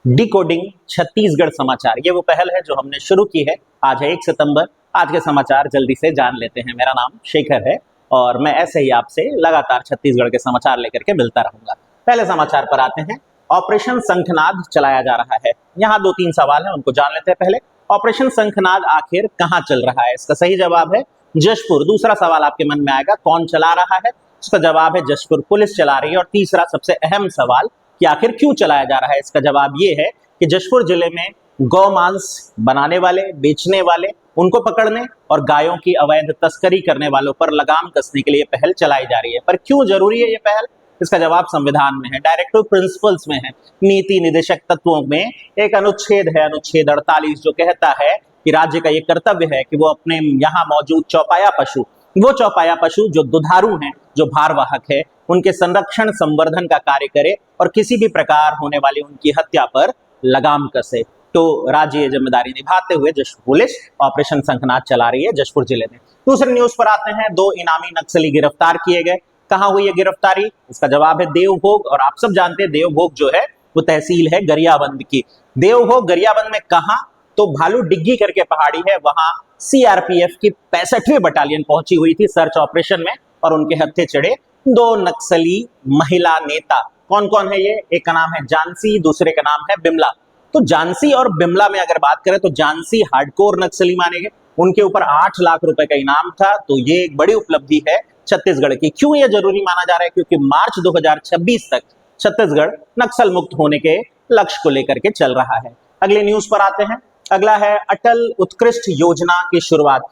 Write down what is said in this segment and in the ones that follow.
Decoding Chhattisgarh समाचार, ये वो पहल है जो हमने शुरू की है। आज है 1 सितंबर। आज के समाचार जल्दी से जान लेते हैं। मेरा नाम शेखर है और मैं ऐसे ही आपसे लगातार छत्तीसगढ़ के समाचार लेकर के मिलता रहूंगा। पहले समाचार पर आते हैं। ऑपरेशन शंखनाद चलाया जा रहा है। यहाँ 2-3 सवाल हैं, उनको जान लेते हैं। पहले, ऑपरेशन शंखनाद आखिर कहाँ चल रहा है? इसका सही जवाब है जशपुर। दूसरा सवाल आपके मन में आएगा, कौन चला रहा है? इसका जवाब है जशपुर पुलिस चला रही है। और तीसरा सबसे अहम सवाल कि आखिर क्यों चलाया जा रहा है, इसका जवाब ये है कि जशपुर जिले में गौ मांस बनाने वाले, बेचने वाले, उनको पकड़ने और गायों की अवैध तस्करी करने वालों पर लगाम कसने के लिए पहल चलाई जा रही है। पर क्यों जरूरी है ये पहल? इसका जवाब संविधान में है, डायरेक्टिव प्रिंसिपल्स में है, नीति निदेशक तत्वों में एक अनुच्छेद है, अनुच्छेद 48, जो कहता है कि राज्य का ये कर्तव्य है कि वो अपने यहाँ मौजूद चौपाया पशु, वो चौपाया पशु जो दुधारू हैं, जो भारवाहक है, उनके संरक्षण संवर्धन का कार्य करे और किसी भी प्रकार होने वाली उनकी हत्या पर लगाम कसे। तो राज्य ये जिम्मेदारी निभाते हुए जशपुर पुलिस ऑपरेशन शंखनाद चला रही है जशपुर जिले में। दूसरे न्यूज पर आते हैं। 2 इनामी नक्सली गिरफ्तार किए गए। कहां हुई है गिरफ्तारी? इसका जवाब है देवभोग। और आप सब जानते हैं देवभोग जो है वो तहसील है गरियाबंद की। देवभोग गरियाबंद में कहां? तो भालू डिग्गी करके पहाड़ी है, वहां सीआरपीएफ की 65वीं बटालियन पहुंची हुई थी सर्च ऑपरेशन में और उनके हत्थे चढ़े 2 नक्सली महिला नेता। कौन कौन है ये? एक का नाम है जानसी, दूसरे का नाम है बिमला। तो जानसी और बिमला में अगर बात करें तो जानसी हार्डकोर नक्सली माने गए, उनके ऊपर 8 लाख रुपए का इनाम था। तो ये एक बड़ी उपलब्धि है छत्तीसगढ़ की। क्यों ये जरूरी माना जा रहा है? क्योंकि मार्च 2026 तक छत्तीसगढ़ नक्सल मुक्त होने के लक्ष्य को लेकर के चल रहा है। अगले न्यूज पर आते हैं। अगला है अटल उत्कृष्ट योजना की शुरुआत।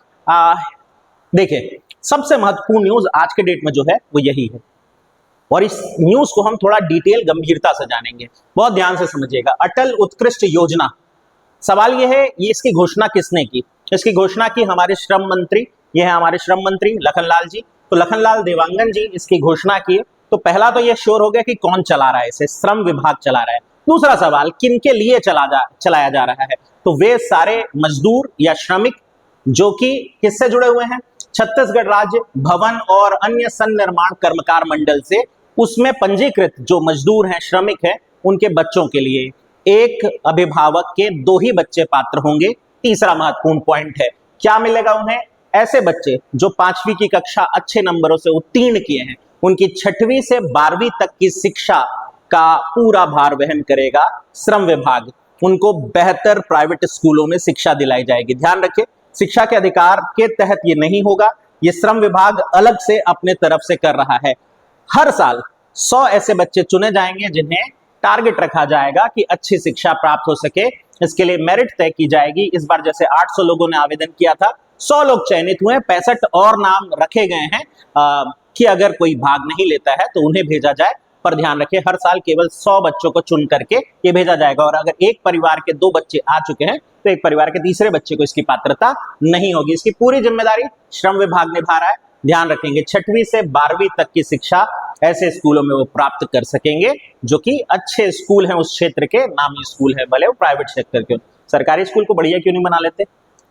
देखिए, सबसे महत्वपूर्ण न्यूज आज के डेट में जो है वो यही है और इस न्यूज को हम थोड़ा डिटेल गंभीरता से जानेंगे। बहुत ध्यान से समझिएगा। अटल उत्कृष्ट योजना, सवाल ये है ये इसकी घोषणा किसने की? इसकी घोषणा की हमारे श्रम मंत्री, ये है हमारे श्रम मंत्री लखनलाल जी। तो लखनलाल देवांगन जी इसकी घोषणा की। तो पहला तो ये श्योर हो गया कि कौन चला रहा है इसे, श्रम विभाग चला रहा है। दूसरा सवाल, किनके लिए चलाया जा रहा है? तो वे सारे मजदूर या श्रमिक जो कि किससे जुड़े हुए हैं? छत्तीसगढ़ राज्य भवन और अन्य संनिर्माण कर्मकार मंडल से, उसमें पंजीकृत जो मजदूर हैं, श्रमिक हैं, उनके बच्चों के लिए एक अभिभावक के 2 ही बच्चे पात्र होंगे। तीसरा महत्वपूर्ण पॉइंट है, क्या मिलेगा उन्हें? ऐसे बच्चे जो 5वीं की कक्षा अच्छे नंबरों से उत्तीर्ण किए हैं, उनकी 6वीं से 12वीं तक की शिक्षा का पूरा भार वहन करेगा श्रम विभाग। उनको बेहतर प्राइवेट स्कूलों में शिक्षा दिलाई जाएगी। ध्यान रखिए, शिक्षा के अधिकार के तहत ये नहीं होगा, ये श्रम विभाग अलग से अपने तरफ से कर रहा है। हर साल 100 ऐसे बच्चे चुने जाएंगे जिन्हें टारगेट रखा जाएगा कि अच्छी शिक्षा प्राप्त हो सके। इसके लिए मेरिट तय की जाएगी। इस बार जैसे 800 लोगों ने आवेदन किया था, 100 लोग चयनित हुए, 65 और नाम रखे गए हैं कि अगर कोई भाग नहीं लेता है तो उन्हें भेजा जाए। पर ध्यान रखिए, हर साल केवल 100 बच्चों को चुन करके ये भेजा जाएगा और अगर एक परिवार के 2 बच्चे आ चुके हैं तो एक परिवार के तीसरे बच्चे को इसकी पात्रता नहीं होगी। इसकी पूरी जिम्मेदारी श्रम विभाग निभा रहा है। ध्यान रखेंगे, 6वीं से 12वीं तक की शिक्षा ऐसे स्कूलों में वो प्राप्त कर सकेंगे जो कि अच्छे स्कूल हैं, उस क्षेत्र के नामी स्कूल है, भले वो प्राइवेट सेक्टर के। सरकारी स्कूल को बढ़िया क्यों नहीं बना लेते?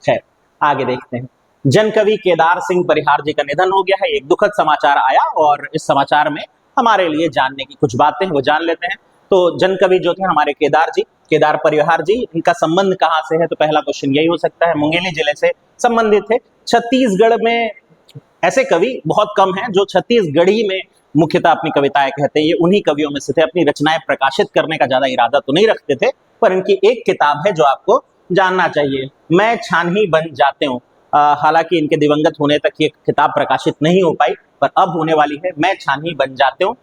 खैर, आगे देखते हैं। जनकवि केदार सिंह परिहार जी का निधन हो गया है। एक दुखद समाचार आया और इस समाचार में हमारे लिए जानने की कुछ बातें हैं, वो जान लेते हैं। तो जनकवि जो थे हमारे केदार जी, केदार परिहार जी, इनका संबंध कहां से है? तो पहला क्वेश्चन यही हो सकता है, मुंगेली जिले से संबंधित है। छत्तीसगढ़ में ऐसे कवि बहुत कम हैं जो छत्तीसगढ़ी में मुख्यतः अपनी कविताएं कहते हैं। ये उन्हीं कवियों में से थे। अपनी रचनाएं प्रकाशित करने का ज्यादा इरादा तो नहीं रखते थे, पर इनकी एक किताब है जो आपको जानना चाहिए, मैं छानही बन जाते हूँ। हालांकि इनके दिवंगत होने तक ये किताब प्रकाशित नहीं हो पाई, पर अब होने वाली है, मैं छानही बन जाते हूँ,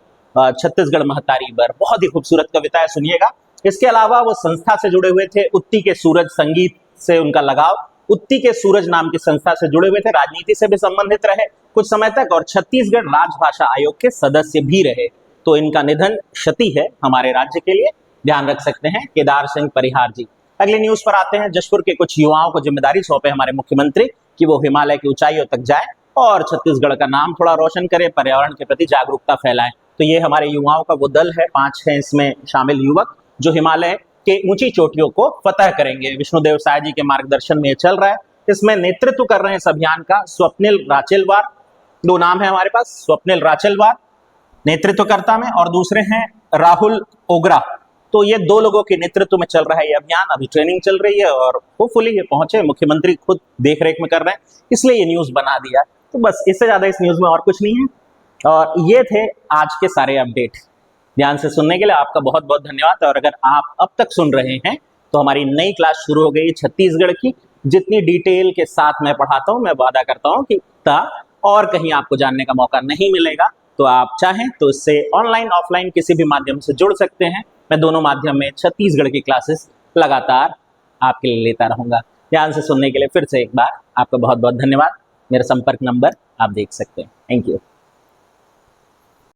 छत्तीसगढ़ महतारी बर। बहुत ही खूबसूरत कविता है, सुनिएगा। इसके अलावा वो संस्था से जुड़े हुए थे, उत्ती के सूरज, संगीत से उनका लगाव, उत्ती के सूरज नाम की संस्था से जुड़े हुए थे, राजनीति से भी संबंधित रहे कुछ समय तक और छत्तीसगढ़ राजभाषा आयोग के सदस्य भी रहे। तो इनका निधन क्षति है हमारे राज्य के लिए, ध्यान रख सकते हैं, केदार सिंह परिहार जी। अगली न्यूज पर आते हैं। जशपुर के कुछ युवाओं को जिम्मेदारी सौंपे हमारे मुख्यमंत्री कि वो हिमालय की ऊंचाइयों तक जाएं और छत्तीसगढ़ का नाम थोड़ा रोशन करें, पर्यावरण के प्रति जागरूकता फैलाएं। तो ये हमारे युवाओं का वो दल है, 5 हैं इसमें शामिल युवक जो हिमालय के ऊंची चोटियों को फतह करेंगे। विष्णुदेव साय जी के मार्गदर्शन में चल रहा है। इसमें नेतृत्व कर रहे हैं इस अभियान का स्वप्निल राचेलवार। 2 नाम है हमारे पास, स्वप्निल राचेलवार नेतृत्वकर्ता में और दूसरे हैं राहुल ओगरा। तो ये 2 लोगों के नेतृत्व में चल रहा है ये अभियान, अभी ट्रेनिंग चल रही है और होपफुली ये पहुंचे, मुख्यमंत्री खुद देख रेख में कर रहे हैं, इसलिए ये न्यूज़ बना दिया। तो बस इससे ज़्यादा इस न्यूज़ में और कुछ नहीं है। और ये थे आज के सारे अपडेट। ध्यान से सुनने के लिए आपका बहुत बहुत धन्यवाद। और अगर आप अब तक सुन रहे हैं तो हमारी नई क्लास शुरू हो गई छत्तीसगढ़ की, जितनी डिटेल के साथ मैं पढ़ाता हूँ, मैं वादा करता हूँ कि और कहीं आपको जानने का मौका नहीं मिलेगा। तो आप चाहें तो इससे ऑनलाइन ऑफलाइन किसी भी माध्यम से जुड़ सकते हैं। मैं दोनों माध्यम में छत्तीसगढ़ की क्लासेस लगातार आपके लिए लेता रहूँगा। ध्यान से सुनने के लिए फिर से एक बार आपका बहुत बहुत धन्यवाद। मेरा संपर्क नंबर आप देख सकते हैं। Thank you.